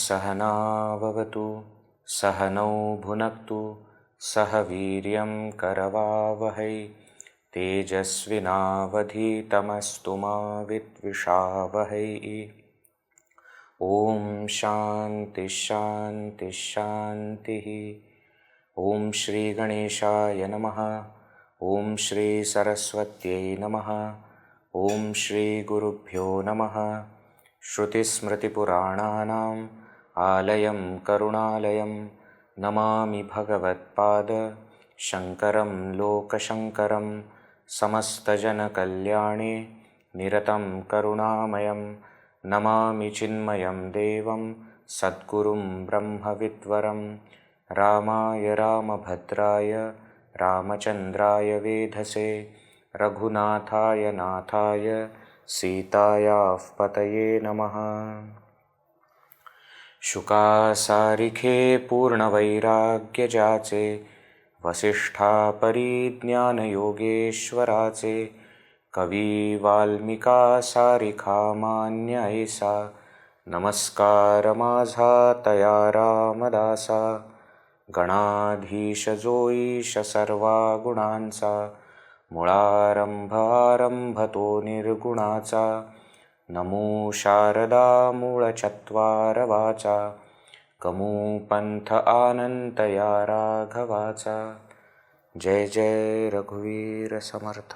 सहना भवतु सहनौ भुनक्तु सह वीर्यं करवावहै तेजस्विनावधीतमस्तु मा विद्विषावहै। ओम शांति शांति शांति। ओम श्री गणेशाय नमः। ओम श्री सरस्वत्यै नमः। ओम श्री गुरुभ्यो नमः। श्रुतिस्मृतिपुराणानाम् आलयं करुणालयं नमामि भगवत्पाद शङ्करं लोकशङ्करं समस्तजनकल्याणे निरतं करुणामयं नमामि चिन्मयं देवं सद्गुरुं ब्रह्मविद्वरं रामाय रामभद्राय रामचन्द्राय वेधसे रघुनाथाय नाथाय सीतायाः पतये नमः। शुकासारिखे पूर्णवैराग्यजाचे वसिष्ठा परिज्ञानयोगेश्वराचे कवी वाल्मिका सारिखा मान्य ऐसा नमस्कार माझा तया रामदासा गणाधीश जोईश सर्वा गुणांचा मुळारंभ आरंभ तो निर्गुणाचा नमो शारदा मूळचत्वार वाचा कमू पंथ आनंत या राघवाचा। जय जय रघुवीर समर्थ।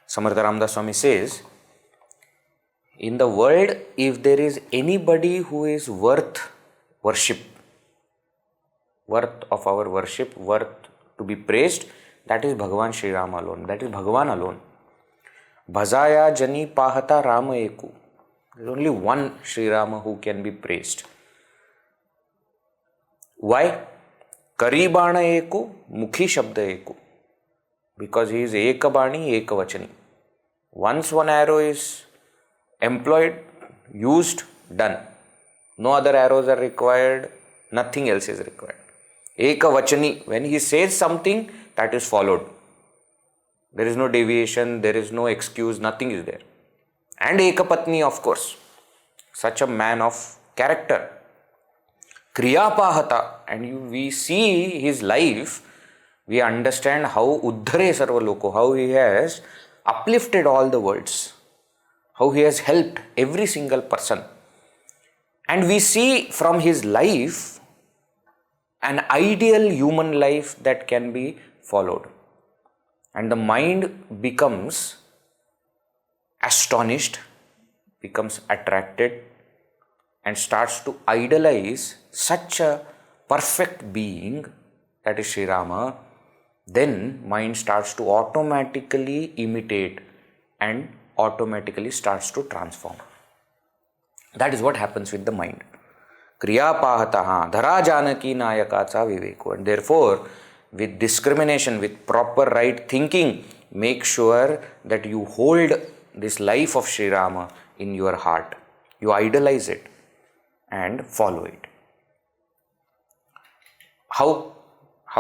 Samarth Ramdas Swami says, in the world, if there is anybody who is worth worship, worth of our worship, worth to be praised, that is Bhagavan Shri Ram alone, that is Bhagavan alone. Bhajaya jani pahata Rama eku. There is only one Shri Rama who can be praised. Why? Karibana eku, mukhi shabda eku. Because he is ekabani, ekavachani. Once one arrow is employed, used, done. No other arrows are required, nothing else is required. Ekavachani, when he says something, that is followed. There is no deviation, there is no excuse, nothing is there. And ekapatni, of course, such a man of character. Kriyapahata, and we see his life, we understand how uddhare sarva loko, how he has uplifted all the worlds, how he has helped every single person. And we see from his life an ideal human life that can be followed. And the mind becomes astonished, becomes attracted, and starts to idolize such a perfect being, that is Sri Rama. Then mind starts to automatically imitate and automatically starts to transform. That is what happens with the mind. Kriya pahataha dhara janaki nayakacha viveko. And therefore, with discrimination, with proper right thinking, make sure that you hold this life of Sri Rama in your heart. You idolize it and follow it. How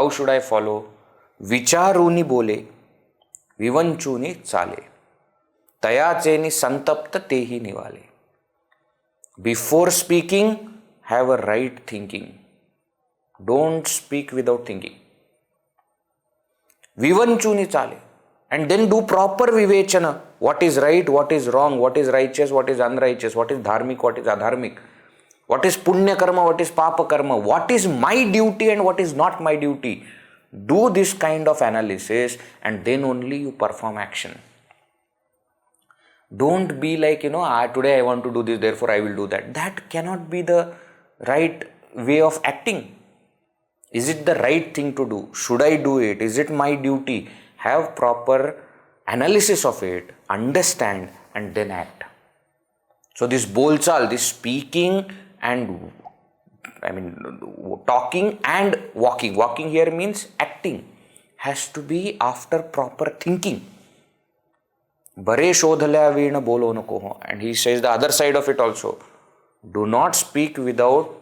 should I follow? Vicharuni bole, vivanchuni chale, tayacheni santapta tehi nivale. Before speaking, have a right thinking. Don't speak without thinking. Vivanchuni chale. And then do proper vivechana. What is right, what is wrong, what is righteous, what is unrighteous, what is dharmic, what is adharmic. What is punya karma, what is papa karma. What is my duty and what is not my duty. Do this kind of analysis and then only you perform action. Don't be like, today I want to do this, therefore I will do that. That cannot be the right way of acting. Is it the right thing to do? Should I do it? Is it my duty? Have proper analysis of it, understand, and then act. So this bolchal, this speaking and talking and walking. Walking here means acting. Has to be after proper thinking. Bare shodhalya veena bolo nako. And he says the other side of it also. Do not speak without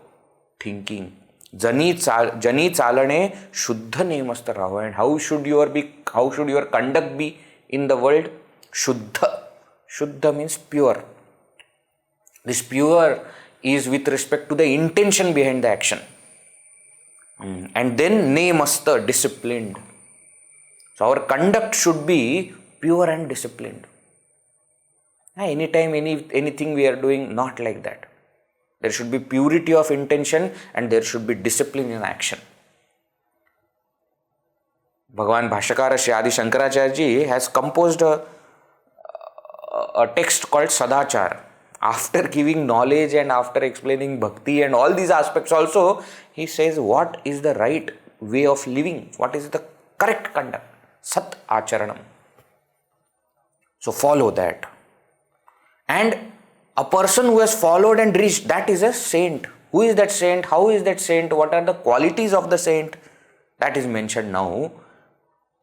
thinking. Jani chalane shuddha nemasta raho. And how should your conduct be in the world? Shuddha. Shuddha means pure. This pure is with respect to the intention behind the action. And then nemasta, disciplined. So our conduct should be pure and disciplined. Anytime, anything we are doing, not like that. There should be purity of intention and there should be discipline in action. Bhagavan Bhashyakara Shri Adi Shankaracharya ji has composed a text called Sadachar. After giving knowledge and after explaining bhakti and all these aspects also, he says what is the right way of living, what is the correct conduct, Sat Acharanam. So follow that. And a person who has followed and reached, that is a saint. Who is that saint? How is that saint? What are the qualities of the saint? That is mentioned now.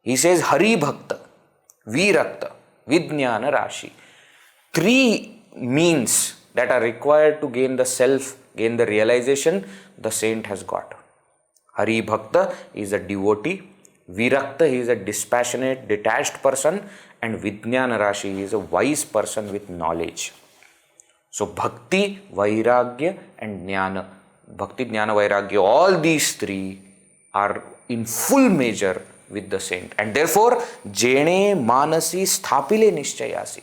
He says Hari Bhakta, Virakta, Vijnana Rashi. 3 means that are required to gain the self, gain the realization, the saint has got. Hari Bhakta is a devotee, Virakta he is a dispassionate, detached person, and Vijnana Rashi he is a wise person with knowledge. So Bhakti, Vairagya and Jnana. Bhakti, Jnana, Vairagya, all these 3 are in full measure with the saint. And therefore, Jene Manasi Sthapile Nishchayasi.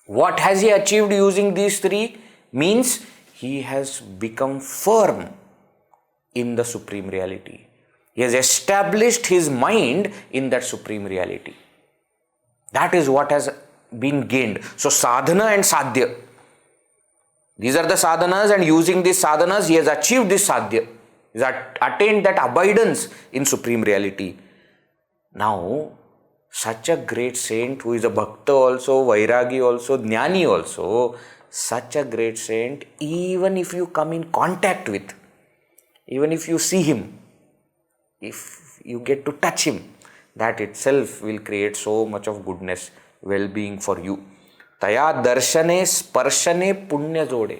What has he achieved using these 3? Means he has become firm in the supreme reality. He has established his mind in that supreme reality. That is what has been gained. So sadhana and sadhya. These are the sadhanas, and using these sadhanas he has achieved this sadhya. He has attained that abidance in supreme reality. Now, such a great saint who is a bhakta also, vairagi also, jnani also, such a great saint, even if you come in contact with, even if you see him, if you get to touch him, that itself will create so much of goodness, well-being for you. Taya darshane sparshane punya jode.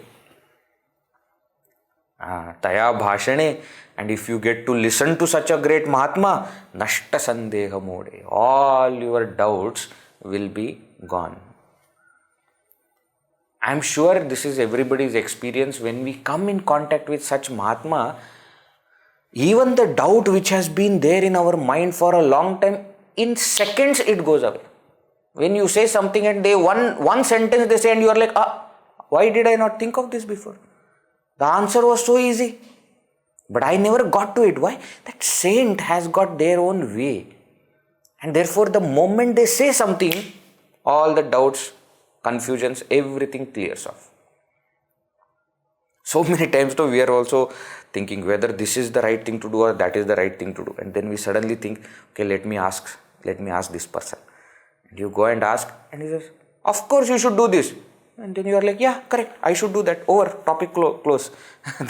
Taya bhashane. And if you get to listen to such a great Mahatma, nashta sandeha mode. All your doubts will be gone. I am sure this is everybody's experience. When we come in contact with such Mahatma, even the doubt which has been there in our mind for a long time, in seconds it goes away. When you say something and they one sentence they say and you are like, why did I not think of this before? The answer was so easy. But I never got to it. Why? That saint has got their own way. And therefore the moment they say something, all the doubts, confusions, everything clears off. So many times though we are also thinking whether this is the right thing to do or that is the right thing to do. And then we suddenly think, okay, let me ask this person. And you go and ask and he says, of course you should do this. And then you are like, yeah, correct, I should do that. Over, topic close.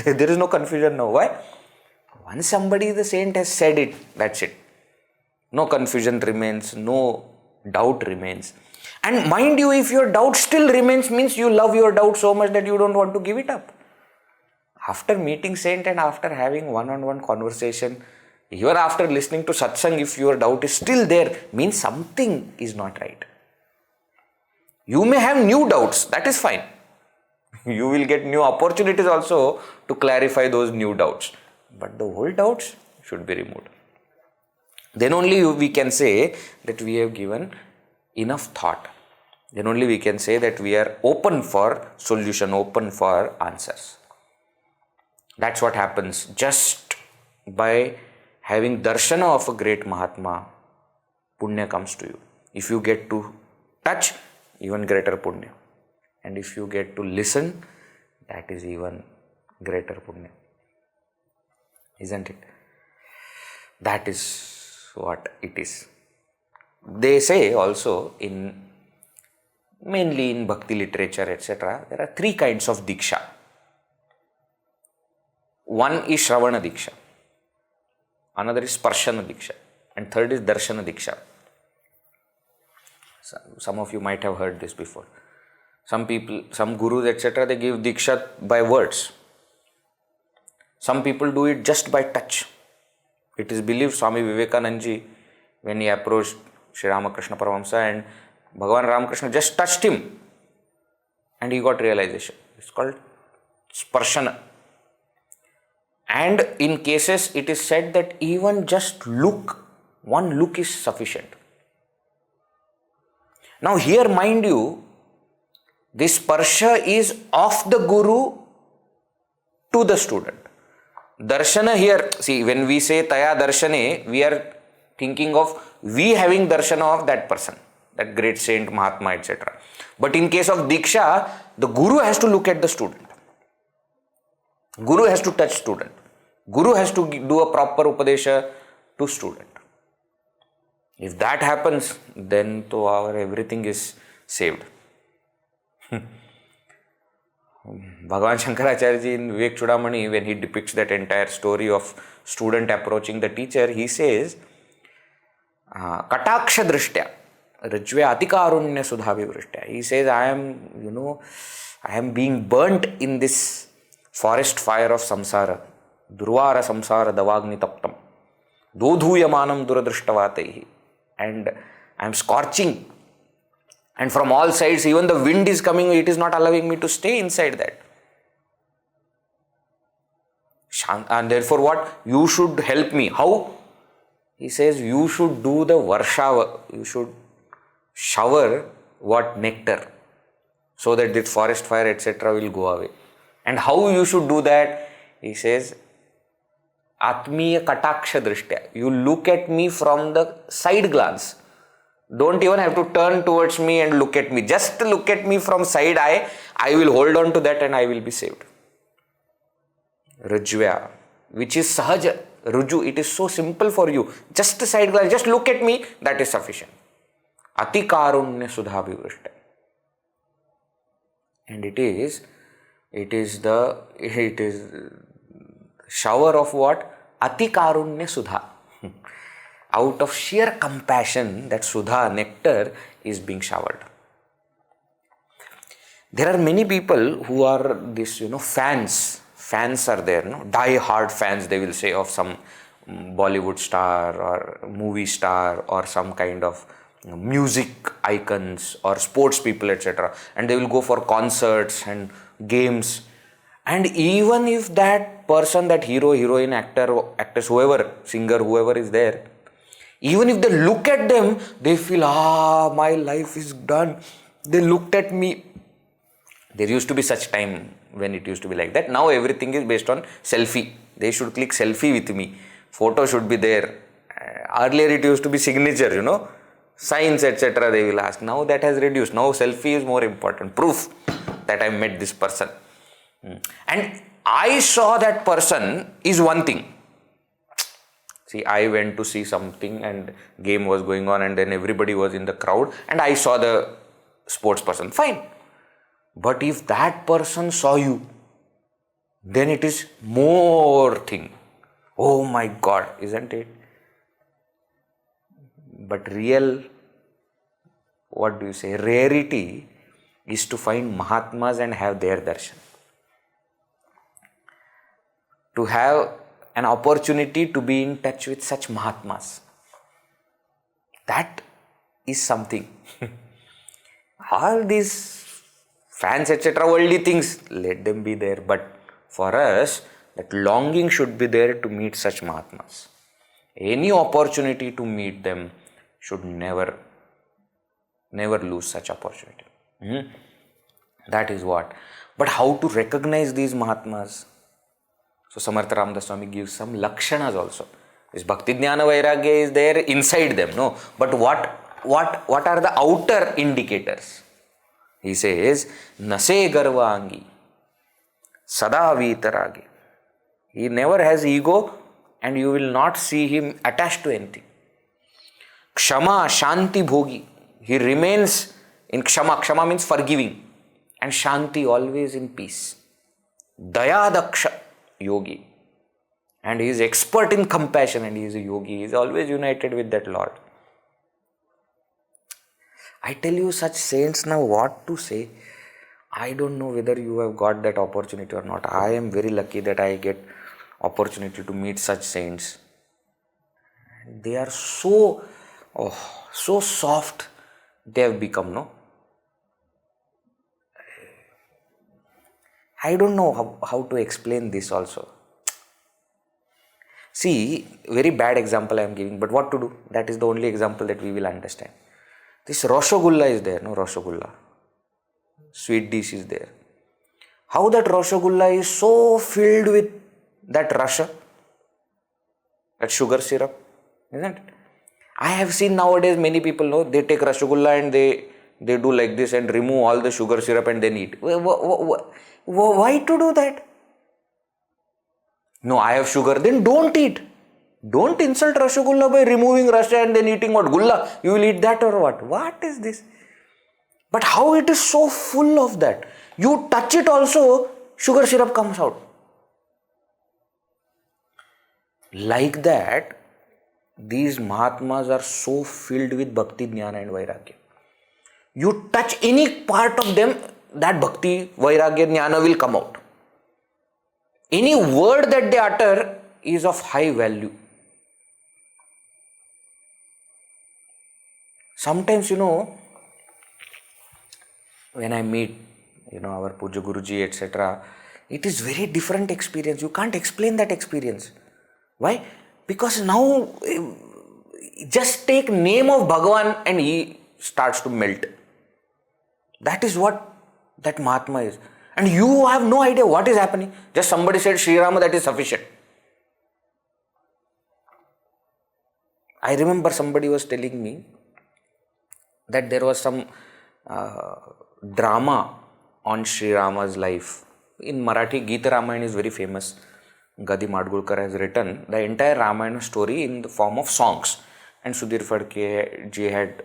There is no confusion now. Why? Once somebody, the saint, has said it, that's it. No confusion remains, no doubt remains. And mind you, if your doubt still remains, means you love your doubt so much that you don't want to give it up. After meeting saint and after having one-on-one conversation, even after listening to satsang, if your doubt is still there, means something is not right. You may have new doubts, that is fine. You will get new opportunities also to clarify those new doubts. But the old doubts should be removed. Then only we can say that we have given enough thought. Then only we can say that we are open for solution, open for answers. That's what happens just by having darshana of a great Mahatma. Punya comes to you. If you get to touch, even greater punya. And if you get to listen, that is even greater punya. Isn't it? That is what it is. They say also in mainly in bhakti literature, etc., there are three kinds of Diksha. One is Shravana Diksha, another is Sparshana Diksha, and third is Darshana Diksha. Some of you might have heard this before. Some people, some gurus, etc., they give Diksha by words. Some people do it just by touch. It is believed Swami Vivekananda, when he approached Sri Ramakrishna Paramahamsa and Bhagavan Ramakrishna just touched him and he got realization. It's called Sparshana. And in cases it is said that even just one look is sufficient. Now here, mind you, this Sparsha is of the Guru to the student. Darshana here, see, when we say Taya Darshane, we are thinking of we having Darshana of that person, that great saint, Mahatma, etc. But in case of Diksha, the Guru has to look at the student. Guru has to touch student. Guru has to do a proper Upadesha to student. If that happens, then to our everything is saved. Bhagavan Shankaracharya ji in Vivek Chudamani, when he depicts that entire story of student approaching the teacher, he says, Kataksha Drishtya, Rajve Atikarunya Sudhavi Vrishtya. He says, I am being burnt in this forest fire of samsara, Durvara samsara davagni taptam, Dodhuyamanam duradrishtavatehi. And I am scorching. And from all sides, even the wind is coming, it is not allowing me to stay inside that. And therefore what? You should help me. How? He says, you should do the varsha, you should shower what? Nectar. So that this forest fire, etc. will go away. And how you should do that? He says, Atmiya Kataksha Drishtya. You look at me from the side glance. Don't even have to turn towards me and look at me. Just look at me from side eye. I will hold on to that and I will be saved. Rajvya, which is Sahaja. Ruju, it is so simple for you. Just a side glance, just look at me, that is sufficient. Atikarunya Sudhabhivrishta. And it is shower of what? Atikarunya Sudha. Out of sheer compassion, that Sudha, nectar, is being showered. There are many people who are this, fans. Fans are there, die-hard fans, they will say, of some Bollywood star or movie star or some kind of music icons or sports people, etc. And they will go for concerts and games. And even if that person, that hero, heroine, actor, actress, whoever, singer, whoever is there, even if they look at them, they feel, my life is done. They looked at me. There used to be such time when it used to be like that. Now everything is based on selfie. They should click selfie with me. Photo should be there. Earlier it used to be signature, signs, etc. they will ask. Now that has reduced. Now selfie is more important. Proof that I met this person. And I saw that person is one thing. See, I went to see something and game was going on and then everybody was in the crowd and I saw the sports person. Fine. But if that person saw you, then it is more thing. Oh my God, isn't it? But real, what do you say, rarity is to find Mahatmas and have their darshan. To have an opportunity to be in touch with such Mahatmas. That is something. All these fans, etc., worldly things, let them be there. But for us, that longing should be there to meet such Mahatmas. Any opportunity to meet them should never lose such opportunity. That is what. But how to recognize these Mahatmas? So Samarth Ramdas Swami gives some lakshanas also. This Bhakti Jnana Vairagya is there inside them, no? But what are the outer indicators? He says, Nase Garvangi, Sada Vitaragi. He never has ego and you will not see him attached to anything. Kshama Shanti Bhogi. He remains in Kshama. Kshama means forgiving. And Shanti, always in peace. Daya Daksha, yogi. And he is expert in compassion and he is a yogi. He is always united with that Lord. I tell you, such saints, now what to say? I don't know whether you have got that opportunity or not. I am very lucky that I get opportunity to meet such saints. They are so soft they have become, no? I don't know how to explain this also. See, very bad example I am giving, but what to do? That is the only example that we will understand. This Rasgulla is there, no? Rasgulla. Sweet dish is there. How that Rasgulla is so filled with that rasa, that sugar syrup, isn't it? I have seen nowadays many people, know, they take Rasgulla and they do like this and remove all the sugar syrup and then eat. Why to do that? No, I have sugar, then don't eat. Don't insult Rasgulla by removing rasa and then eating what? Gulla. You will eat that or what? What is this? But how it is so full of that? You touch it also, sugar syrup comes out. Like that, these Mahatmas are so filled with Bhakti, Jnana and Vairagya. You touch any part of them, that Bhakti, Vairagya, Jnana will come out. Any word that they utter is of high value. Sometimes, when I meet, our Puja Guruji, etc., it is very different experience. You can't explain that experience. Why? Because now, just take name of Bhagavan and he starts to melt. That is what that Mahatma is. And you have no idea what is happening. Just somebody said Sri Rama, that is sufficient. I remember somebody was telling me that there was some drama on Sri Rama's life. In Marathi, Gita Ramayana is very famous. Gadi Madgulkar has written the entire Ramayana story in the form of songs. And Sudhir Phadke ji had,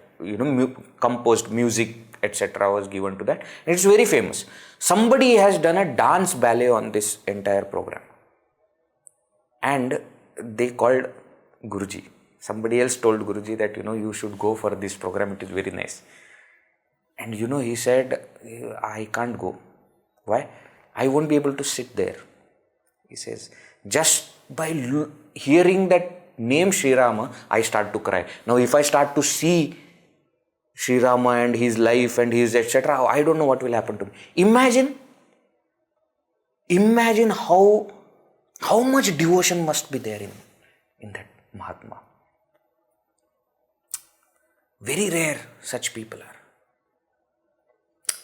composed music, etc. was given to that. And it's very famous. Somebody has done a dance ballet on this entire program. And they called Guruji. Somebody else told Guruji that, you should go for this program. It is very nice. And, he said, I can't go. Why? I won't be able to sit there. He says, just by hearing that name Sri Rama, I start to cry. Now, if I start to see Sri Rama and his life and his etc., I don't know what will happen to me. Imagine how much devotion must be there in that Mahatma. Very rare such people are.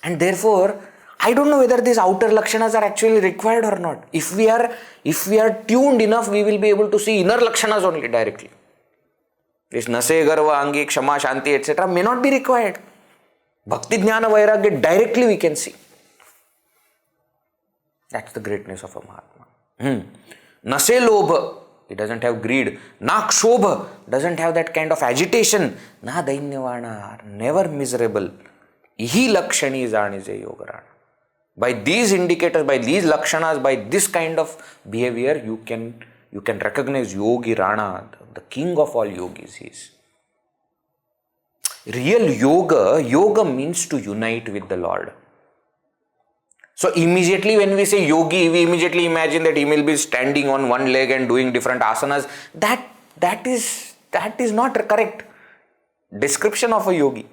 And therefore, I don't know whether these outer lakshanas are actually required or not. If we are tuned enough, we will be able to see inner lakshanas only directly. This Nase, Garva, Angi, Kshama, Shanti, etc. may not be required. Bhakti, Jnana, Vairagya, directly we can see. That's the greatness of a Mahatma. Nase Lobha, he doesn't have greed. Na Kshobha, doesn't have that kind of agitation. Na Dainyavana, never miserable. Ihi Lakshani Zanize Yogarana. By these indicators, by these lakshanas, by this kind of behavior, you can recognize Yogi Rana, the king of all yogis he is. Real yoga means to unite with the Lord. So immediately when we say yogi, we immediately imagine that he will be standing on one leg and doing different asanas. That is not correct description of a yogi.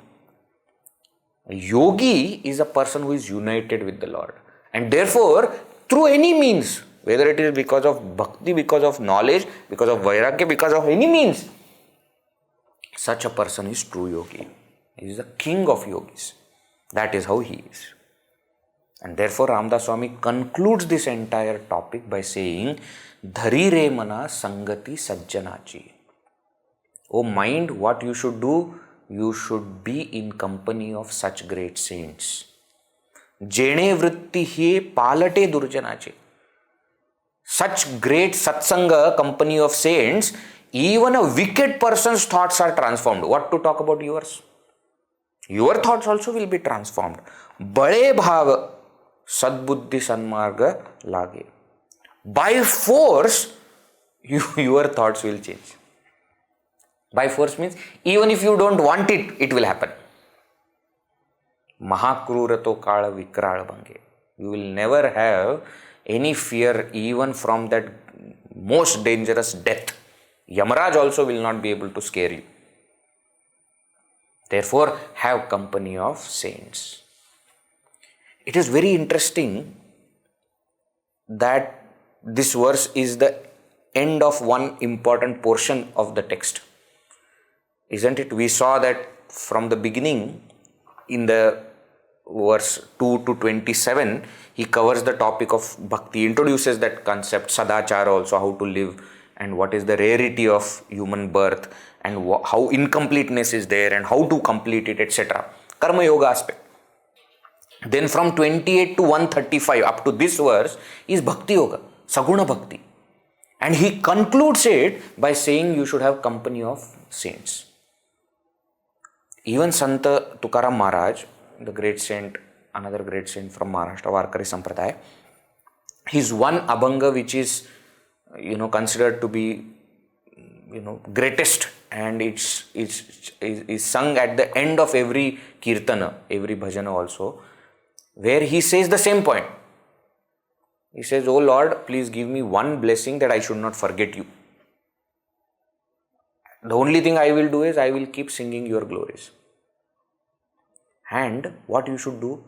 A yogi is a person who is united with the Lord. And therefore, through any means, whether it is because of bhakti, because of knowledge, because of vairagya, because of any means, such a person is true yogi. He is the king of yogis. That is how he is. And therefore, Ramdas Swami concludes this entire topic by saying, Dhari re mana sangati sajjanachi. O mind, what you should do? You should be in company of such great saints. Jene vritti he palate durjanache. Such great satsanga, company of saints, even a wicked person's thoughts are transformed. What to talk about yours? Your thoughts also will be transformed. Bade bhav sadbuddhi sanmarga lage. By force, your thoughts will change. By force means even if you don't want it, it will happen. Mahakrurato kala vikrala bange. You will never have any fear even from that most dangerous death. Yamaraj also will not be able to scare you. Therefore, have company of saints. It is very interesting that this verse is the end of one important portion of the text. Isn't it? We saw that from the beginning in the verse 2 to 27, he covers the topic of bhakti, introduces that concept, sadachara also, how to live and what is the rarity of human birth and how incompleteness is there and how to complete it, etc. Karma yoga aspect. Then from 28 to 135 up to this verse is bhakti yoga, saguna bhakti. And he concludes it by saying you should have company of saints. Even Santa Tukaram Maharaj, the great saint, another great saint from Maharashtra, Varkari Sampradaya, his one abhanga which is, considered to be, greatest, and it's sung at the end of every kirtana, every bhajana also, where he says the same point. He says, "Oh Lord, please give me one blessing that I should not forget you. The only thing I will do is I will keep singing your glories." And what you should do?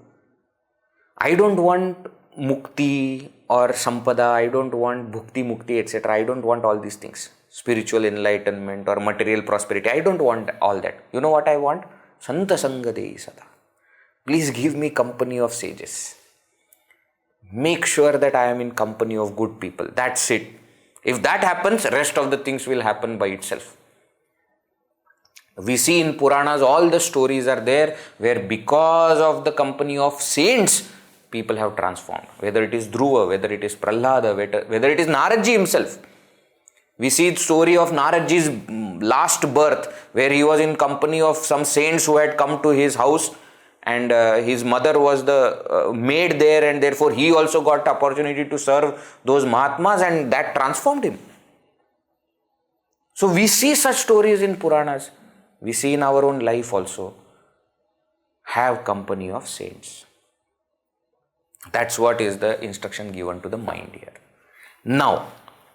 I don't want mukti or sampada, I don't want bhukti mukti, etc. I don't want all these things. Spiritual enlightenment or material prosperity. I don't want all that. You know what I want? Santa Sangha Dei Sada. Please give me company of sages. Make sure that I am in company of good people. That's it. If that happens, rest of the things will happen by itself. We see in Puranas, all the stories are there where because of the company of saints, people have transformed. Whether it is Dhruva, whether it is Prahlada, whether it is Naradji himself. We see the story of Naradji's last birth, where he was in company of some saints who had come to his house, and his mother was the maid there, and therefore he also got opportunity to serve those mahatmas, and that transformed him. So we see such stories in Puranas. We see in our own life also. Have company of saints. That's what is the instruction given to the mind here. Now,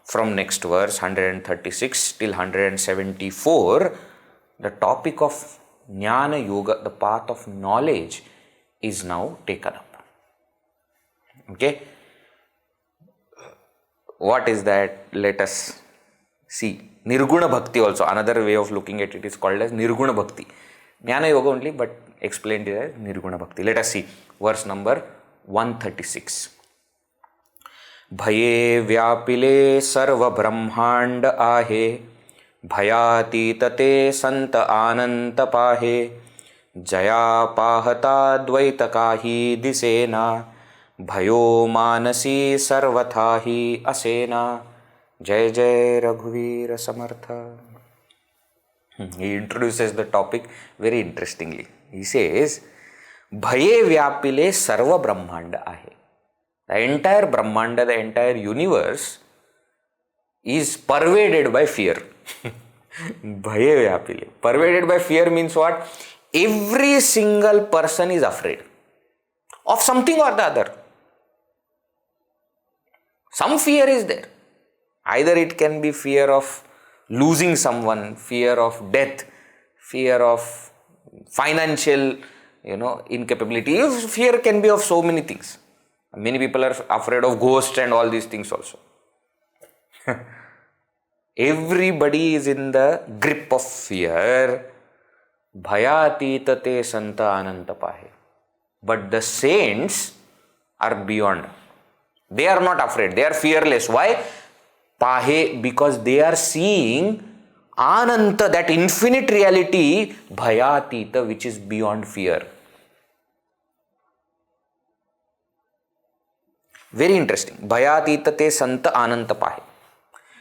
from next verse 136 till 174, the topic of Jnana Yoga, the path of knowledge, is now taken up. Okay? What is that? Let us see. Nirguna Bhakti also, another way of looking at it is called as Nirguna Bhakti. Jnana Yoga only, but explained here as Nirguna Bhakti. Let us see. Verse number 136. भये व्यापिले सर्व ब्रह्मांड आहे भयातीत ते संत आनंत पाहे जया पाहता द्वैत काही दिसेना भयो मानसी सर्वथा ही असेना जय जय रघुवीर समर्थ. He introduces the topic very interestingly. He says, भये व्यापिले सर्व ब्रह्मांड आहे. The entire Brahmanda, the entire universe is pervaded by fear. Bhaye vyapile. Pervaded by fear means what? Every single person is afraid of something or the other. Some fear is there. Either it can be fear of losing someone, fear of death, fear of financial, incapability. Fear can be of so many things. Many people are afraid of ghosts and all these things also. Everybody is in the grip of fear. Bhayatita te santa ananta pahe. But the saints are beyond. They are not afraid. They are fearless. Why? Pahe, because they are seeing ananta, that infinite reality, bhayatita, which is beyond fear. Very interesting. Bhayatita te santa ananta pahe.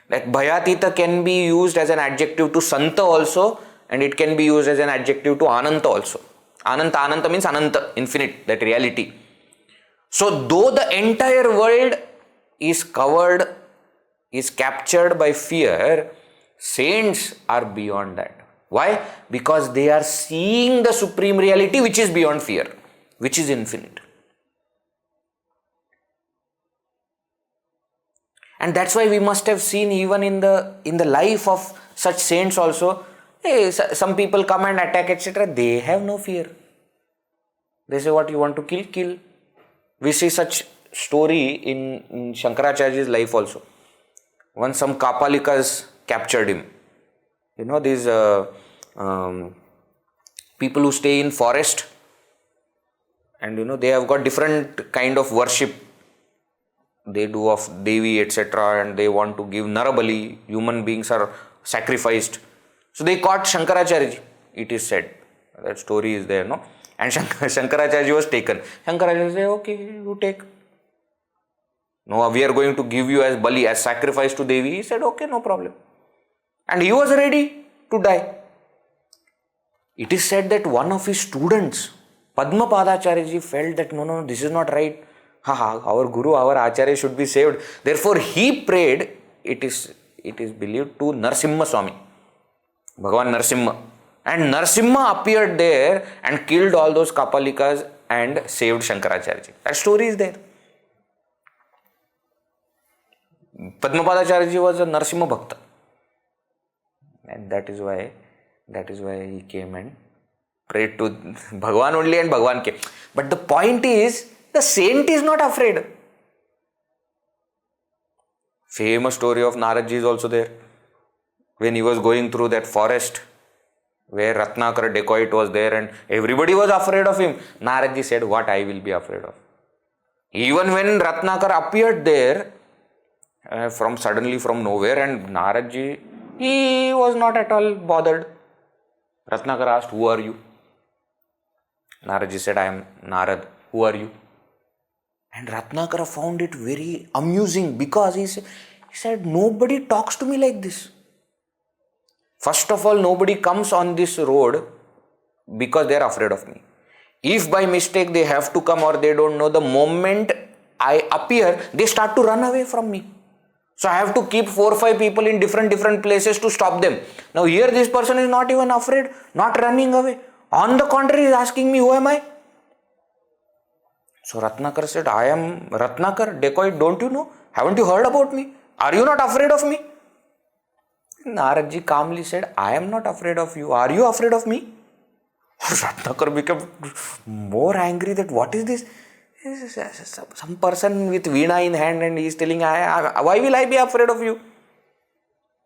Like bhayatita can be used as an adjective to santa also, and it can be used as an adjective to ananta also. Ananta, Ananta means Ananta, infinite, that reality. So though the entire world is covered, is captured by fear, saints are beyond that. Why? Because they are seeing the supreme reality which is beyond fear, which is infinite. And that's why we must have seen even in the life of such saints also, hey, some people come and attack, etc. They have no fear. They say, what you want to kill, kill. We see such story in Shankaracharya's life also. Once some Kapalikas captured him. You know, these people who stay in forest, and you know, they have got different kind of worship they do of Devi, etc. And they want to give Narabali, human beings are sacrificed. So they caught Shankaracharya, it is said. That story is there, no? And Shankaracharya was taken. Shankaracharya said, okay, you take. No, we are going to give you as Bali, as sacrifice to Devi. He said, okay, no problem. And he was ready to die. It is said that one of his students, Padmapadacharya, felt that no, this is not right. Our Guru, our Acharya should be saved. Therefore, he prayed, it is believed, to Narasimha Swami, Bhagavan Narasimha. And Narasimha appeared there and killed all those Kapalikas and saved Shankaracharya. That story is there. Padmapadacharya was a Narasimha Bhakta. And that is why he came and prayed to Bhagavan only, and Bhagavan came. But the point is, the saint is not afraid. Famous story of Naradji is also there. When he was going through that forest where Ratnakar dacoit was there and everybody was afraid of him, Naradji said, what I will be afraid of? Even when Ratnakar appeared there suddenly from nowhere, and Naradji, he was not at all bothered. Ratnakar asked, who are you? Naradji said, I am Narad. Who are you? And Ratnakara found it very amusing because he said, nobody talks to me like this. First of all, nobody comes on this road because they are afraid of me. If by mistake they have to come or they don't know, the moment I appear, they start to run away from me. So I have to keep 4 or 5 people in different places to stop them. Now here this person is not even afraid, not running away. On the contrary, he is asking me, who am I? So Ratnakar said, I am Ratnakar, dacoit, don't you know? Haven't you heard about me? Are you not afraid of me? Naradji calmly said, I am not afraid of you. Are you afraid of me? Ratnakar became more angry that what is this? Some person with veena in hand and he is telling, why will I be afraid of you?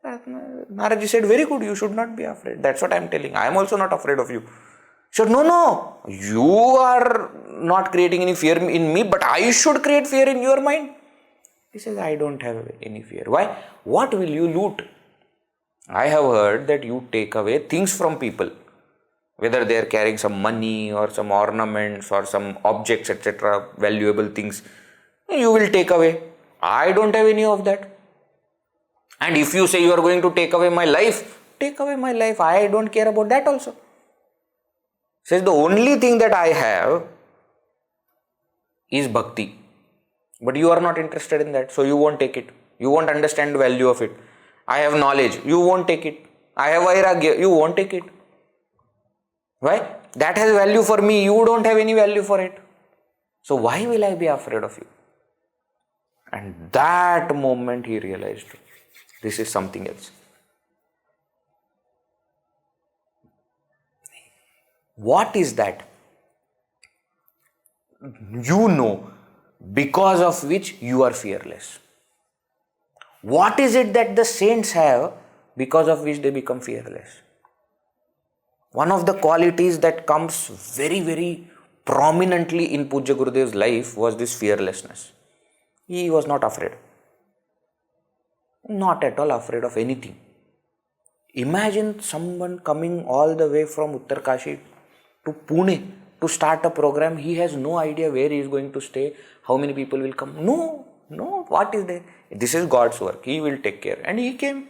Naradji said, very good, you should not be afraid. That's what I am telling. I am also not afraid of you. He said, no, you are not creating any fear in me, but I should create fear in your mind. He says, I don't have any fear. Why? What will you loot? I have heard that you take away things from people, whether they are carrying some money or some ornaments or some objects, etc., valuable things, you will take away. I don't have any of that. And if you say you are going to take away my life, take away my life. I don't care about that also. Says the only thing that I have is bhakti. But you are not interested in that, so you won't take it. You won't understand the value of it. I have knowledge, you won't take it. I have vairagya, you won't take it. Why? That has value for me, you don't have any value for it. So why will I be afraid of you? And that moment he realized, this is something else. What is that? You know, because of which you are fearless. What is it that the saints have because of which they become fearless? One of the qualities that comes very, very prominently in Pujya Gurudev's life was this fearlessness. He was not afraid. Not at all afraid of anything. Imagine someone coming all the way from Uttarkashi to Pune to start a program. He has no idea where he is going to stay, how many people will come. No, what is there? This is God's work. He will take care. And he came.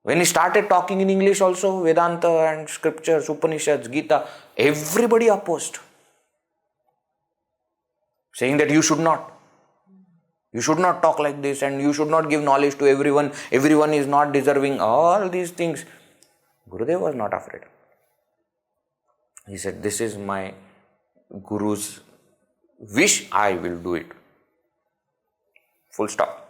When he started talking in English also, Vedanta and scriptures, Upanishads, Gita, everybody opposed. Saying that you should not. You should not talk like this and you should not give knowledge to everyone. Everyone is not deserving. All these things. Gurudev was not afraid. He said, this is my Guru's wish, I will do it. Full stop.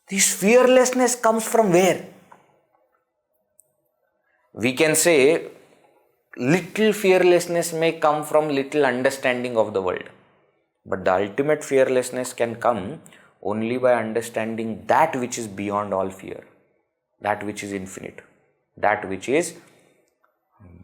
This fearlessness comes from where? We can say little fearlessness may come from little understanding of the world. But the ultimate fearlessness can come only by understanding that which is beyond all fear. That which is infinite. That which is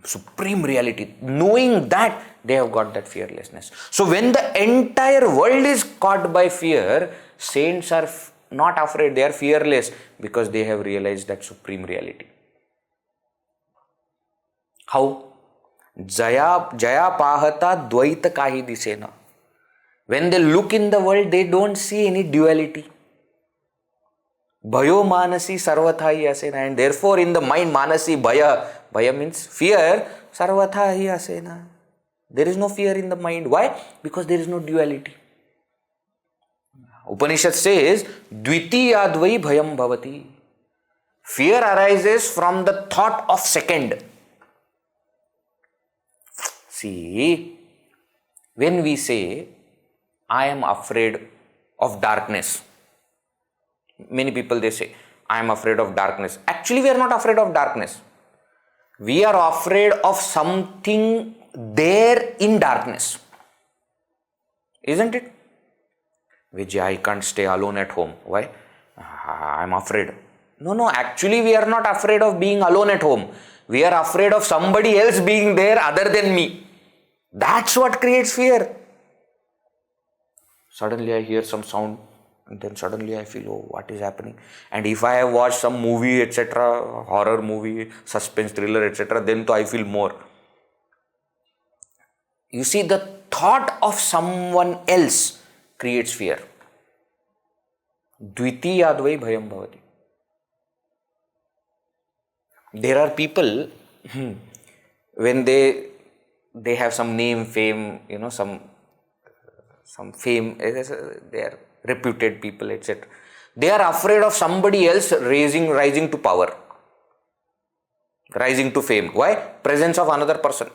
supreme reality. Knowing that, they have got that fearlessness. So when the entire world is caught by fear, saints are not afraid, they are fearless because they have realized that supreme reality. How? Jaya pahata dvaita kahi disena. When they look in the world, they don't see any duality. Bhayo manasi sarvatha asena. And therefore in the mind, manasi bhaya means fear, sarvatha asena. There is no fear in the mind. Why? Because there is no duality. Upanishad says, dvitiyadvai bhayam bhavati. Fear arises from the thought of second. See, when we say, I am afraid of darkness. Many people they say, I am afraid of darkness. Actually, we are not afraid of darkness. We are afraid of something there in darkness. Isn't it? Vijay, I can't stay alone at home. Why? I am afraid. No, actually we are not afraid of being alone at home. We are afraid of somebody else being there other than me. That's what creates fear. Suddenly I hear some sound and then suddenly I feel, oh, what is happening? And if I have watched some movie, etc., horror movie, suspense thriller, etc., then I feel more. You see, the thought of someone else creates fear. Dvitiyadvai bhayam bhavati. There are people, when they have some name, fame, some fame, they are reputed people, etc. They are afraid of somebody else rising to power, rising to fame. Why? Presence of another person.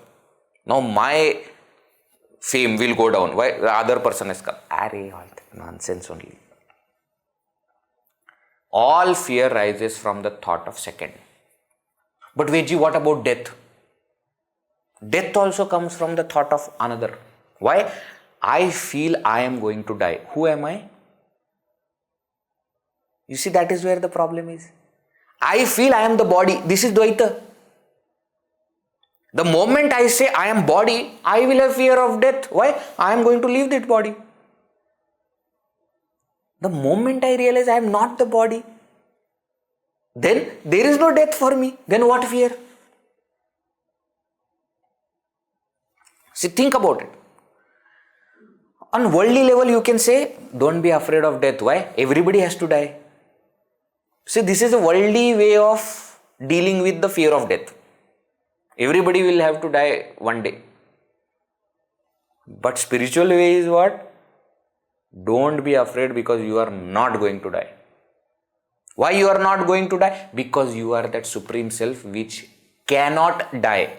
Now my fame will go down. Why? The other person has come. Nonsense only. All fear rises from the thought of second. But Veji, what about death? Death also comes from the thought of another. Why? I feel I am going to die. Who am I? You see, that is where the problem is. I feel I am the body. This is Dvaita. The moment I say I am body, I will have fear of death. Why? I am going to leave that body. The moment I realize I am not the body, then there is no death for me. Then what fear? See, think about it. On worldly level, you can say, don't be afraid of death. Why? Everybody has to die. See, this is a worldly way of dealing with the fear of death. Everybody will have to die one day. But spiritual way is what? Don't be afraid because you are not going to die. Why you are not going to die? Because you are that supreme self which cannot die.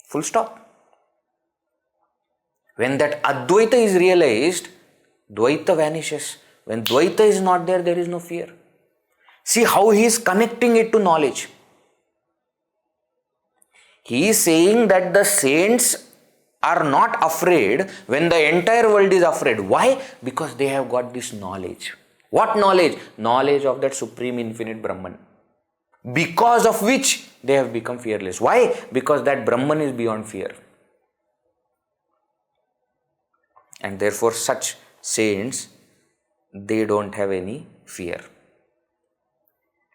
Full stop. When that Advaita is realized, Dvaita vanishes. When Dvaita is not there, there is no fear. See how he is connecting it to knowledge. He is saying that the saints are not afraid when the entire world is afraid. Why? Because they have got this knowledge. What knowledge? Knowledge of that supreme infinite Brahman. Because of which they have become fearless. Why? Because that Brahman is beyond fear. And therefore such saints, they don't have any fear.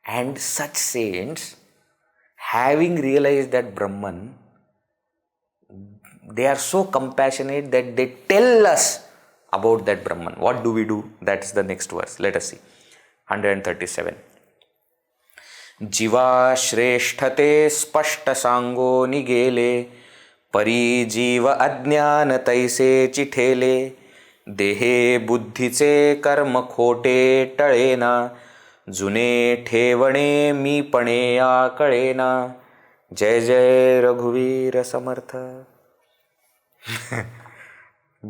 And such saints, having realized that Brahman, they are so compassionate that they tell us about that Brahman. What do we do? That's the next verse. Let us see. 137. जीवा श्रेष्ठते स्पष्ट सांगो निगेले, परी जीव अज्ञान तैसे चिठेले, देहे बुद्धीचे कर्म खोटे टळेना, जुने ठेवणे मीपणे आकळेना. जय जय रघुवीर समर्थ.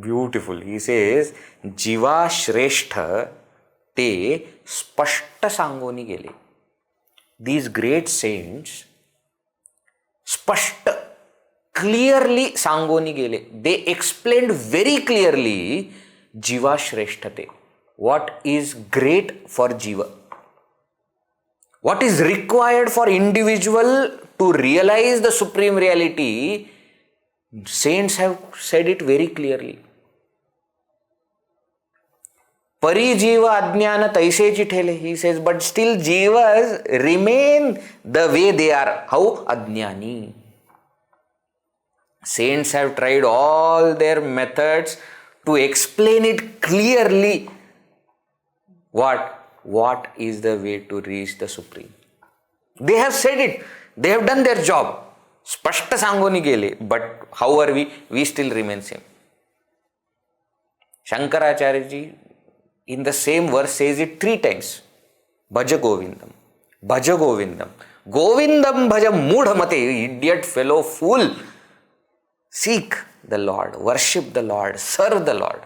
ब्युटिफुल. ही सेज जीवा श्रेष्ठ ते स्पष्ट सांगोनी गेले. These great saints स्पष्ट क्लिअरली सांगोनी गेले. They explained very clearly जीवा श्रेष्ठते. What is great for jiva? What is required for individual to realize the supreme reality? Saints have said it very clearly. Pari jiva ajnana taise chithele. He says, but still jivas remain the way they are. How? Ajnani. Saints have tried all their methods to explain it clearly. What is the way to reach the supreme? They have said it. They have done their job. Spashta sangoni gele. But how are we? We still remain same. Shankaracharya ji in the same verse says it 3 times. Bhaja Govindam. Bhaja Govindam. Govindam bhaja mudhamate. Idiot, fellow, fool. Seek the Lord. Worship the Lord. Serve the Lord.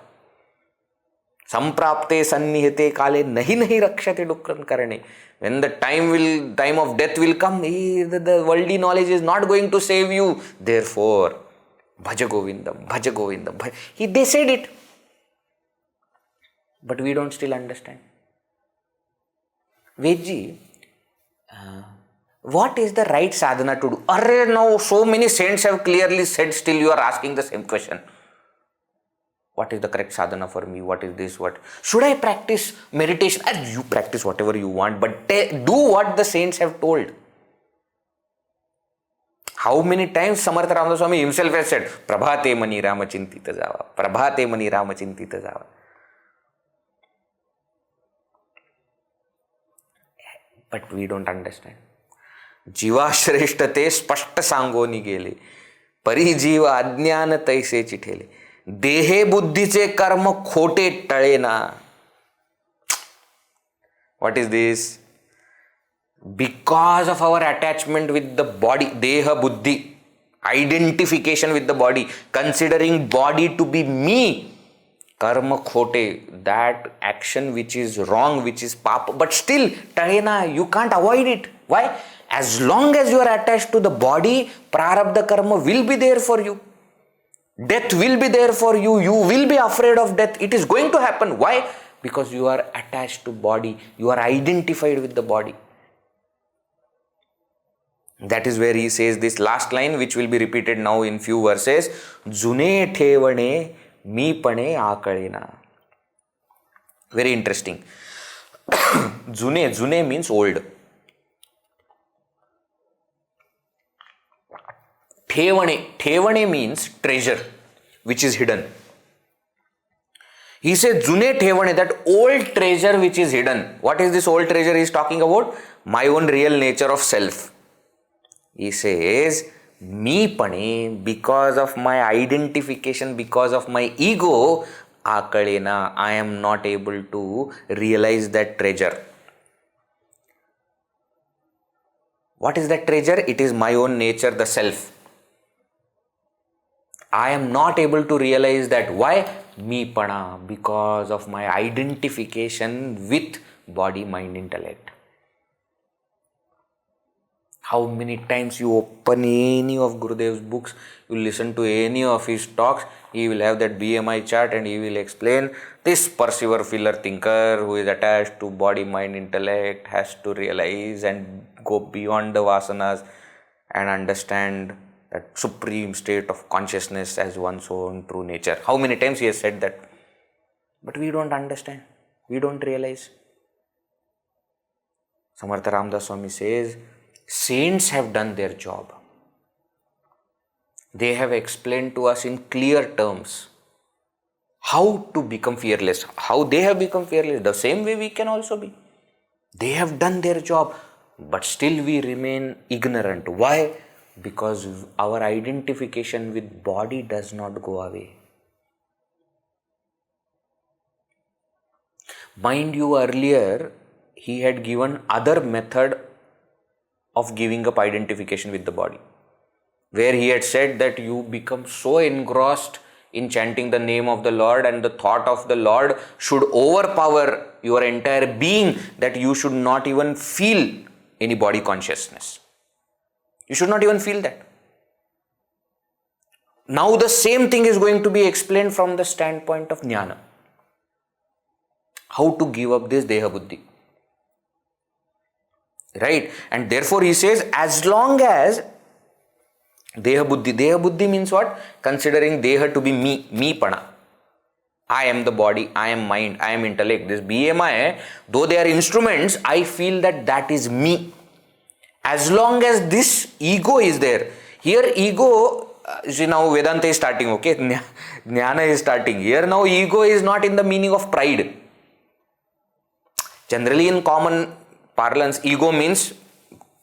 Samprapte sannihite kale nahi rakshate dukran karane. When the time of death will come, the worldly knowledge is not going to save you. Therefore, Bhaja Govindam, Bhaja Govindam. They said it. But we don't still understand. Vedji, what is the right sadhana to do? Arre, now so many saints have clearly said, still you are asking the same question. What is the correct sadhana for me? What is this? What should I practice meditation? You practice whatever you want, but do what the saints have told. How many times Samarth Ramdas Swami himself has said, Prabhate mani Rama chintita java. Prabhate mani Rama chintita java. But we don't understand. Jiva shreshtate spashta sangoni gele. Pari jiva ajnana taise chithele. Dehe buddhiche karma khote talena. What is this? Because of our attachment with the body, deha buddhi, identification with the body, considering body to be me, karma khote, that action which is wrong, which is papa, but still, talena, you can't avoid it. Why? As long as you are attached to the body, prarabdha karma will be there for you. Death will be there for you. You will be afraid of death. It is going to happen. Why? Because you are attached to body. You are identified with the body. That is where he says this last line, which will be repeated now in few verses. June thevane meepane akalena. Very interesting. June means old. Thevane means treasure, which is hidden. He says, June Thevane, that old treasure which is hidden. What is this old treasure he is talking about? My own real nature of self. He says, me pane, because of my identification, because of my ego, akalena, I am not able to realize that treasure. What is that treasure? It is my own nature, the self. I am not able to realize that. Why? Me pana, because of my identification with body, mind, intellect. How many times you open any of Gurudev's books, you listen to any of his talks, he will have that BMI chart and he will explain this perceiver, feeler, thinker who is attached to body, mind, intellect has to realize and go beyond the vasanas and understand that supreme state of consciousness as one's own true nature. How many times he has said that? But we don't understand. We don't realize. Samarth Ramdas Swami says, saints have done their job. They have explained to us in clear terms how to become fearless. How they have become fearless. The same way we can also be. They have done their job, but still we remain ignorant. Why? Because our identification with body does not go away. Mind you, earlier he had given other method of giving up identification with the body, where he had said that you become so engrossed in chanting the name of the Lord and the thought of the Lord should overpower your entire being that you should not even feel any body consciousness. You should not even feel that. Now the same thing is going to be explained from the standpoint of jnana. How to give up this deha buddhi. Right? And therefore he says, as long as deha buddhi means what? Considering deha to be me pana. I am the body, I am mind, I am intellect. This BMI, though they are instruments, I feel that that is me. As long as this ego is there, here ego, see now Vedanta is starting, okay? Jnana is starting. Here now ego is not in the meaning of pride. Generally in common parlance, ego means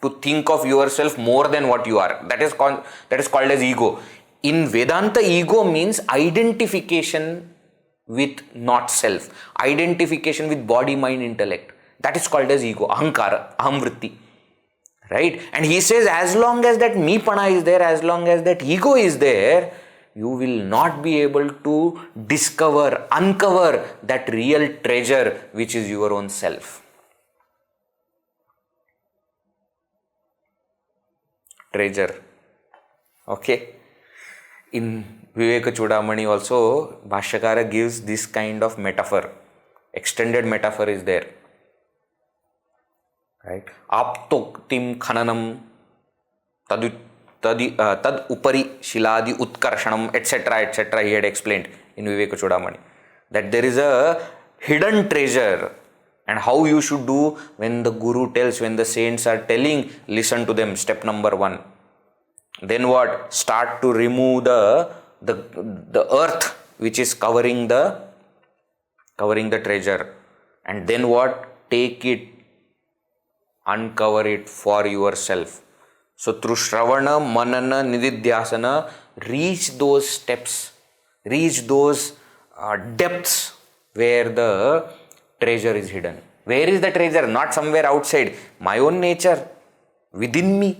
to think of yourself more than what you are. That is called as ego. In Vedanta, ego means identification with not self, identification with body, mind, intellect. That is called as ego, ahankara, ahamvritti. Right? And he says, as long as that me-pana is there, as long as that ego is there, you will not be able to uncover that real treasure which is your own self. Treasure. Okay. In Viveka Chudamani also, Bhashyakara gives this kind of metaphor. Extended metaphor is there. Right? Aptoktim khananam tad upari shiladi utkarshanam, etc. He had explained in Viveka Chudamani that there is a hidden treasure, and how you should do when the Guru tells, when the saints are telling, listen to them. Step number 1. Then what? Start to remove the earth which is covering the treasure, and then what? Take it, uncover it for yourself. So through Shravana, Manana, Nididhyasana, reach those steps, reach those depths where the treasure is hidden. Where is the treasure? Not somewhere outside. My own nature, within me.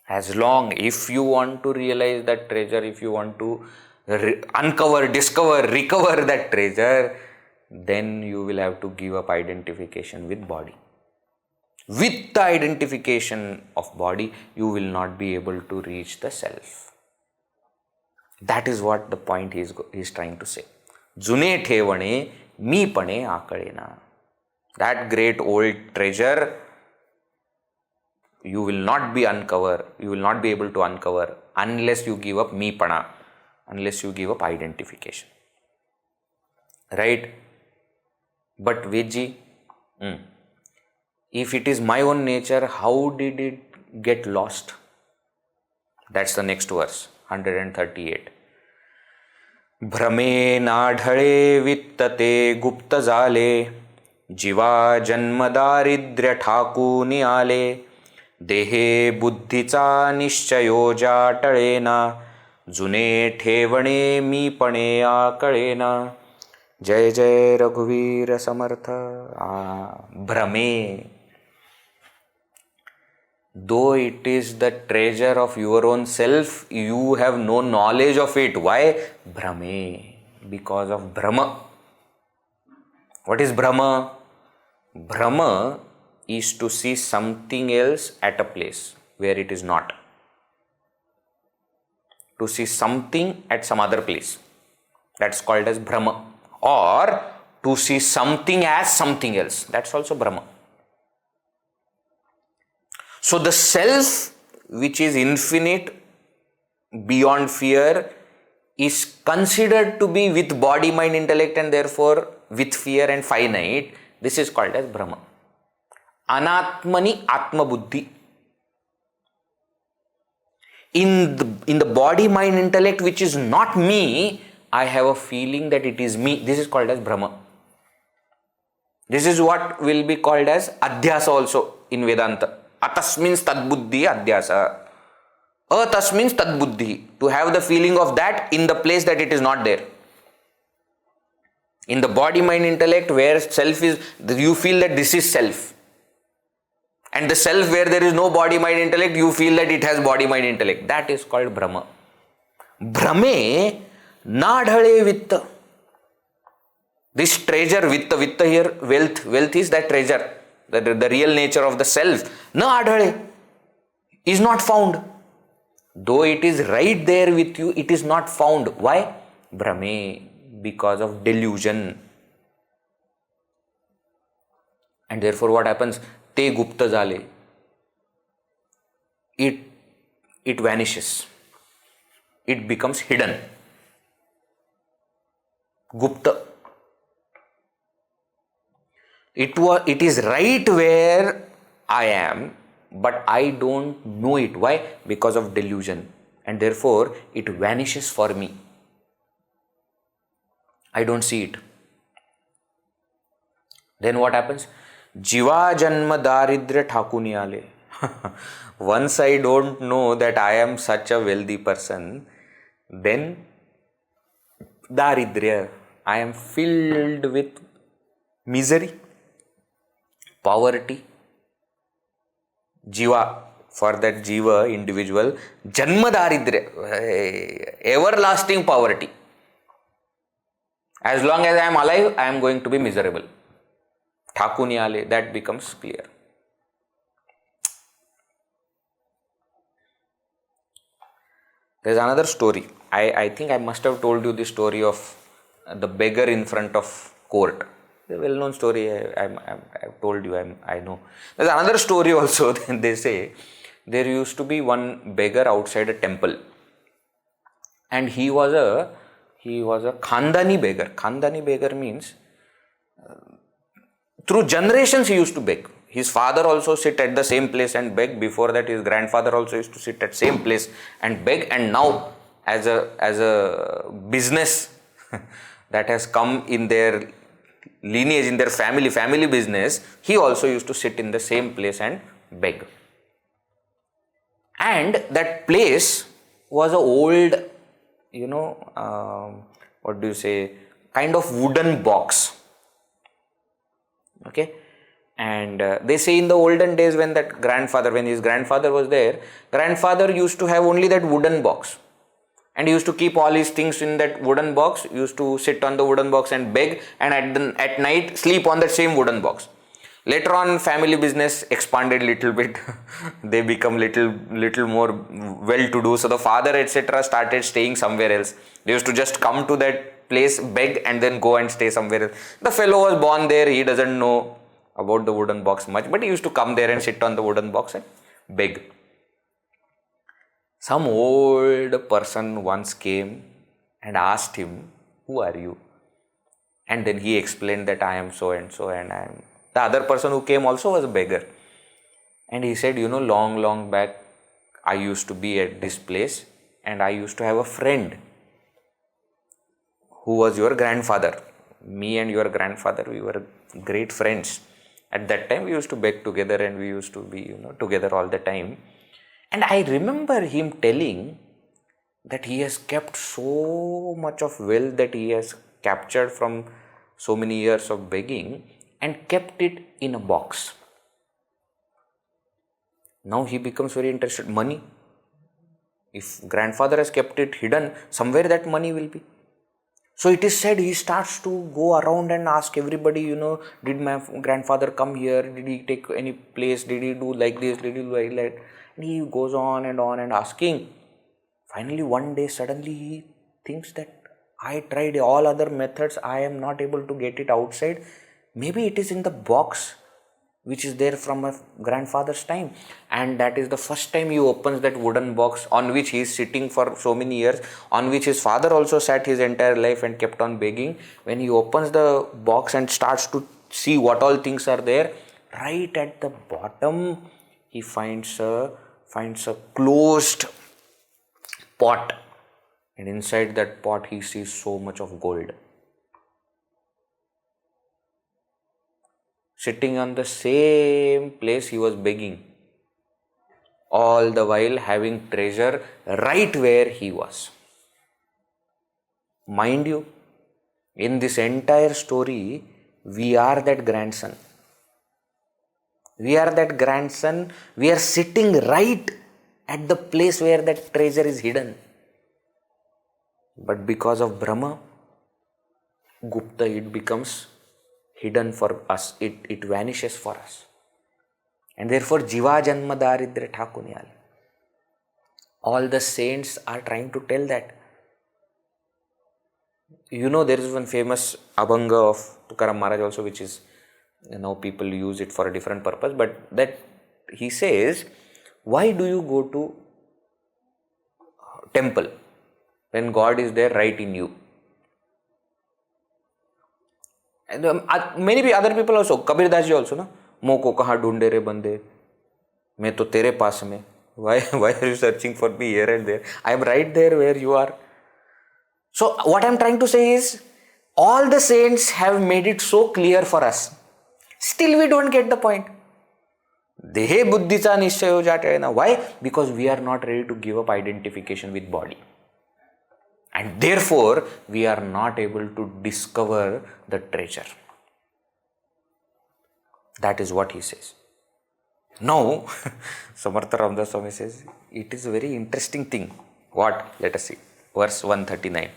As long, if you want to realize that treasure, if you want to uncover, discover, recover that treasure, then you will have to give up identification with body. With the identification of body, you will not be able to reach the self. That is what the point he is trying to say. June thevane mi pane akalena. That great old treasure, you will not be able to uncover unless you give up me pana, unless you give up identification. Right? But Veji, if it is my own nature, how did it get lost? That's the next verse, 138. Brahme nadhale vittate gupta jale, jiva janma daridrya thaku niale, देहे बुद्धीचा निश्चयो जाटळेना, जुने ठेवणे मी पणे आकळेना. जय जय रघुवीर समर्थ. Brahme. Though it is the treasure of your own self, you have no knowledge of it. Why? Brahme. Because of Brahma. What is Brahma? Brahma is to see something else at a place where it is not. To see something at some other place. That's called as Brahma. Or to see something as something else. That's also Brahma. So the self, which is infinite, beyond fear, is considered to be with body, mind, intellect, and therefore with fear and finite. This is called as Brahma. Anatmani Atma Buddhi. In the body, mind, intellect, which is not me, I have a feeling that it is me. This is called as Brahma. This is what will be called as adhyasa also in Vedanta. Atas means tad buddhi adhyasa. Atas means tad buddhi. To have the feeling of that in the place that it is not there. In the body, mind, intellect, where self is, you feel that this is self. And the self where there is no body, mind, intellect, you feel that it has body, mind, intellect. That is called Brahma. Brahme nadhale vitta. This treasure, vitta here, wealth is that treasure. The real nature of the self. Na adhale is not found. Though it is right there with you, it is not found. Why? Brahme, because of delusion. And therefore what happens? Te gupta jale. It vanishes. It becomes hidden. Gupta. It is right where I am, but I don't know it. Why? Because of delusion. And therefore it vanishes for me. I don't see it. Then what happens? Jiva janma daridra thakuni ale. Once I don't know that I am such a wealthy person, then daridra, I am filled with misery, poverty. Jiva, for that jiva, individual, janma daridra, everlasting poverty. As long as I am alive, I am going to be miserable. Thakuni ale, that becomes clear. There is another story. I think I must have told you the story of the beggar in front of court. The well-known story. I've told you. I know. There's another story also. They say there used to be one beggar outside a temple, and he was a khandani beggar. Khandani beggar means through generations he used to beg. His father also sit at the same place and beg. Before that, his grandfather also used to sit at same place and beg. And now, as a business that has come in their lineage, in their family business, he also used to sit in the same place and beg. And that place was a old, what do you say, kind of wooden box. Okay. And they say in the olden days when his grandfather was there, grandfather used to have only that wooden box. And he used to keep all his things in that wooden box, used to sit on the wooden box and beg, and at night sleep on that same wooden box. Later on, family business expanded little bit. They become little more well-to-do. So the father, etc., started staying somewhere else. They used to just come to that place, beg, and then go and stay somewhere else. The fellow was born there. He doesn't know about the wooden box much, but he used to come there and sit on the wooden box and beg. Some old person once came and asked him, "Who are you?" And then he explained that I am so and so, and I am. The other person who came also was a beggar. And he said, long back, I used to be at this place and I used to have a friend who was your grandfather. Me and your grandfather, we were great friends. At that time, we used to beg together and we used to be, together all the time. And I remember him telling that he has kept so much of wealth that he has captured from so many years of begging and kept it in a box. Now he becomes very interested. Money. If grandfather has kept it hidden, somewhere that money will be. So it is said he starts to go around and ask everybody, did my grandfather come here? Did he take any place? Did he do like this? Did he do like that? And he goes on and asking. Finally, one day, suddenly he thinks that I tried all other methods. I am not able to get it outside. Maybe it is in the box which is there from my grandfather's time. And that is the first time he opens that wooden box on which he is sitting for so many years, on which his father also sat his entire life and kept on begging. When he opens the box and starts to see what all things are there, right at the bottom he finds a closed pot, and inside that pot he sees so much of gold. sitting on the same place he was begging, all the while having treasure right where he was. Mind you, in this entire story, we are that grandson. We are that grandson. We are sitting right at the place where that treasure is hidden. But because of Brahma, Gupta, it becomes hidden for us. It vanishes for us. And therefore, Jiva Janma Daridre Thakunyal. All the saints are trying to tell that. You know, there is one famous Abhanga of Tukaram Maharaj also, which is, now people use it for a different purpose, but that he says, why do you go to temple when God is there right in you? And many other people also, Kabir Das ji also, na, mo ko kahan dhoonde re bande, main to tere paas mein. Why are you searching for me here and there? I am right there where you are. So what I am trying to say is, all the saints have made it so clear for us. Still we don't get the point. Dehe buddhicha nischayo jatena. Why? Because we are not ready to give up identification with body. And therefore, we are not able to discover the treasure. That is what he says. Now, Samarth Ramdas Swami says, it is a very interesting thing. What? Let us see. Verse 139.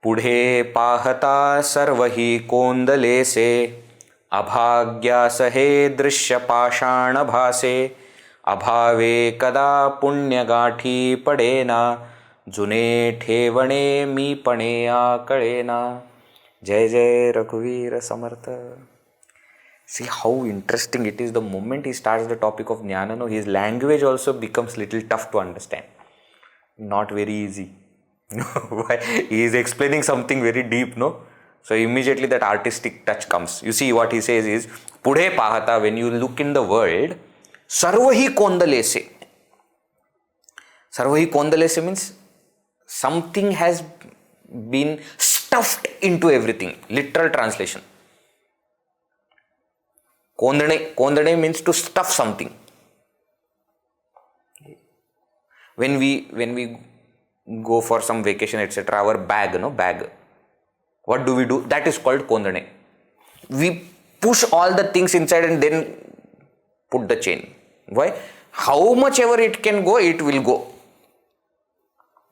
पुढे पाहता सर्वहि कोंदले से अभाग्या सहे दृश्य पाषाण भासे अभावे कदा पुण्य गाठी पडेना जुने ठेवणे मी पणे आकळेना. जय जय रघुवीर समर्थ. See how interesting it is. The moment he starts the topic of jnana, no, his language also becomes little tough to understand. Not very easy. Why? He is explaining something very deep, no? So immediately that artistic touch comes. You see what he says is, Pudhe pahata, when you look in the world, sarvahi kondalese. Sarvahi kondalese means something has been stuffed into everything. Literal translation. Kondane means to stuff something. When we go for some vacation, etc., our bag. What do? That is called kondane. We push all the things inside and then put the chain. Why? How much ever it can go, it will go.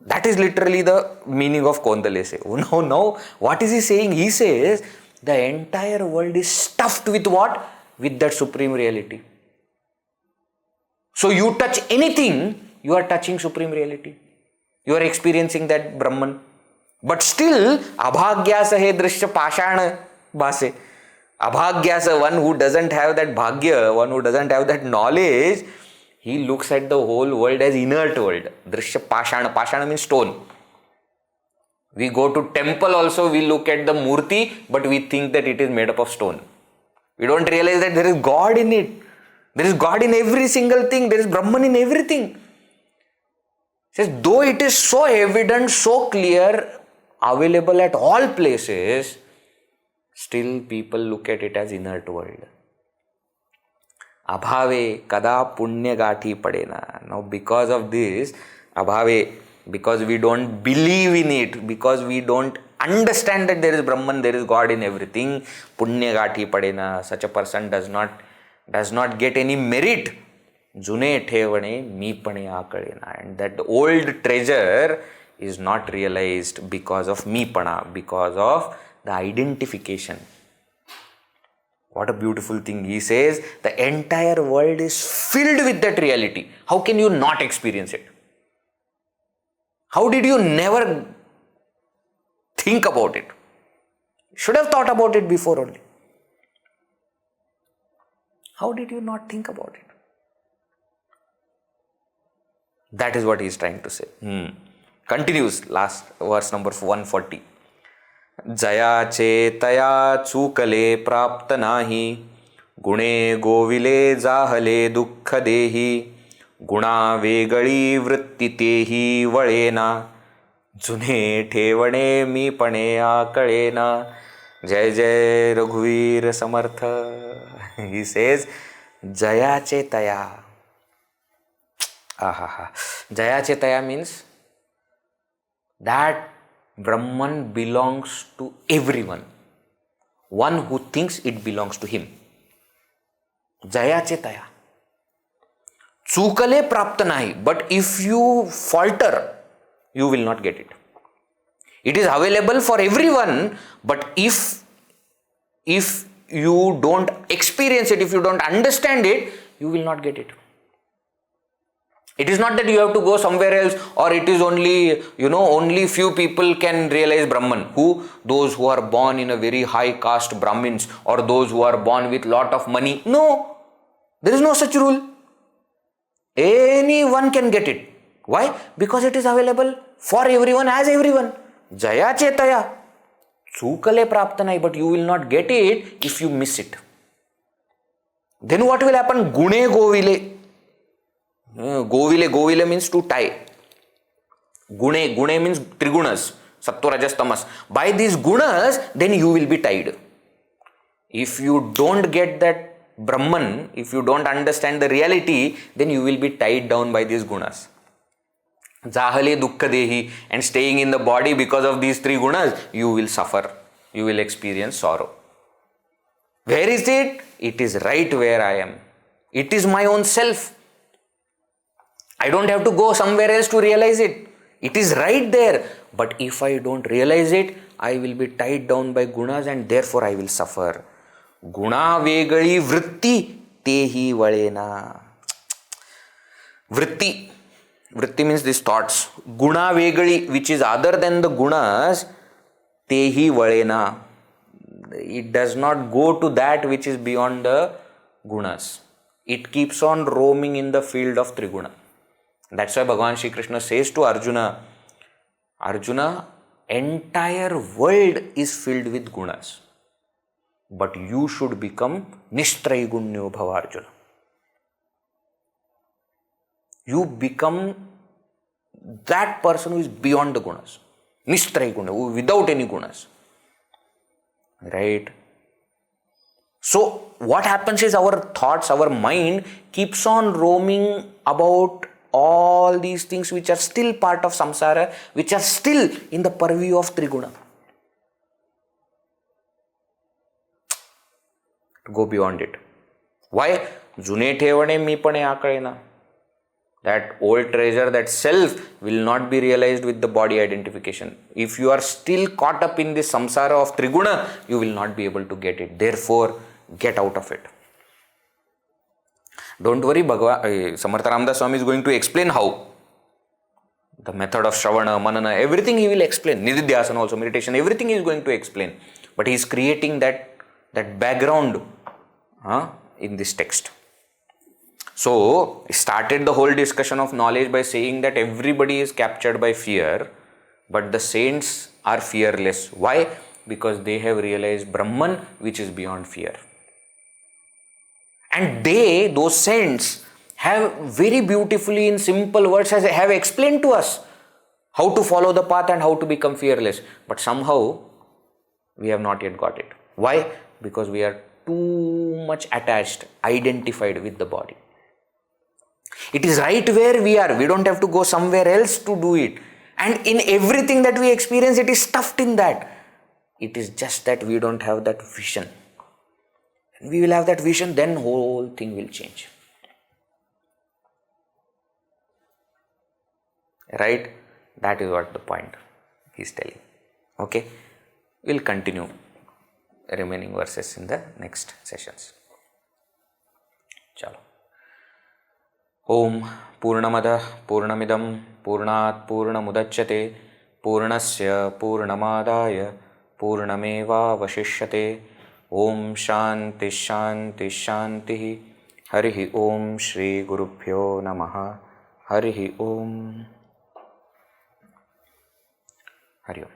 That is literally the meaning of kondalese. Now, what is he saying? He says the entire world is stuffed with what? With that supreme reality. So you touch anything, you are touching supreme reality. You are experiencing that Brahman. But still, abhagyasa he drishya pashana bhase. Abhagyasa, one who doesn't have that bhagya, one who doesn't have that knowledge, he looks at the whole world as inert world. Drishya pashana. Pashana means stone. We go to temple also, we look at the murti, but we think that it is made up of stone. We don't realize that there is God in it. There is God in every single thing. There is Brahman in everything. It says, though it is so evident, so clear, available at all places, still people look at it as inert world. Abhave kada punya gathi padena. Now because of this, abhave, because we don't believe in it, because we don't understand that there is Brahman, there is God in everything, punya gathi padena, such a person does not get any merit. June thevane mi pane akalena. And that the old treasure is not realized because of mi pana, because of the identification. What a beautiful thing. He says the entire world is filled with that reality. How can you not experience it? How did you never think about it? Should have thought about it before only. How did you not think about it? That is what he is trying to say. Continues, last verse number 140. Jaya chetaya chukale prapta nahi gune govile jahale dukkha dehi guna vegali vritti tehi valena june thevane mi pane akalena. Jai Jai Raghuveer Samartha. He says, Jaya Chetaya. Ahaha. Jaya Chetaya means that Brahman belongs to everyone. One who thinks it belongs to him. Jaya Chetaya. Chukale prapta nahi. But if you falter, you will not get it. It is available for everyone, but if you don't experience it, if you don't understand it, you will not get it. It is not that you have to go somewhere else, or it is only, only few people can realize Brahman. Who? Those who are born in a very high caste Brahmins, or those who are born with lot of money. No, there is no such rule. Anyone can get it. Why? Because it is available for everyone as everyone. Jaya Chetaya. Chukale praptanai, but you will not get it if you miss it. Then what will happen? Gune govile. Govile means to tie. Gune means trigunas, sattva, rajas, tamas. By these gunas, then you will be tied. If you don't get that Brahman, if you don't understand the reality, then you will be tied down by these gunas. Jahale dukkha dehi, and staying in the body because of these three gunas, you will suffer. You will experience sorrow. Where is it? It is right where I am. It is my own self. I don't have to go somewhere else to realize it. It is right there. But if I don't realize it, I will be tied down by gunas and therefore I will suffer. Guna vegali vritti tehi valena. Vritti. Vritti means these thoughts. Guna vegali, which is other than the gunas, tehi valena. It does not go to that which is beyond the gunas. It keeps on roaming in the field of Triguna. That's why Bhagavan Shri Krishna says to Arjuna, Arjuna, entire world is filled with gunas. But you should become Nishtraigunya Bhava Arjuna. You become that person who is beyond the gunas. Nishtraigunya, without any gunas. Right? So, what happens is our thoughts, our mind keeps on roaming about all these things which are still part of samsara, which are still in the purview of Triguna. To go beyond it. Why? June thevane mi pane akalena. That old treasure, that self will not be realized with the body identification. If you are still caught up in this samsara of Triguna, you will not be able to get it. Therefore, get out of it. Don't worry, Samarth Ramdas Swami is going to explain how. The method of Shravana, Manana, everything he will explain. Nididhyasana also, meditation, everything he is going to explain. But he is creating that background in this text. So, he started the whole discussion of knowledge by saying that everybody is captured by fear, but the saints are fearless. Why? Because they have realized Brahman, which is beyond fear. And those saints, have very beautifully in simple words have explained to us how to follow the path and how to become fearless. But somehow, we have not yet got it. Why? Because we are too much attached, identified with the body. It is right where we are. We don't have to go somewhere else to do it. And in everything that we experience, it is stuffed in that. It is just that we don't have that vision. When we will have that vision, then whole thing will change. Right? That is what the point he is telling. Okay? We will continue remaining verses in the next sessions. Chalo. Om Purnamada Purnamidam Purnat Purnamudachyate Purnasya Purnamadaya Purnameva Vashishyate. Om Shanti Shanti Shanti. Harihi Om Shri Gurubhyo Namaha. Harihi Om. Hari Om.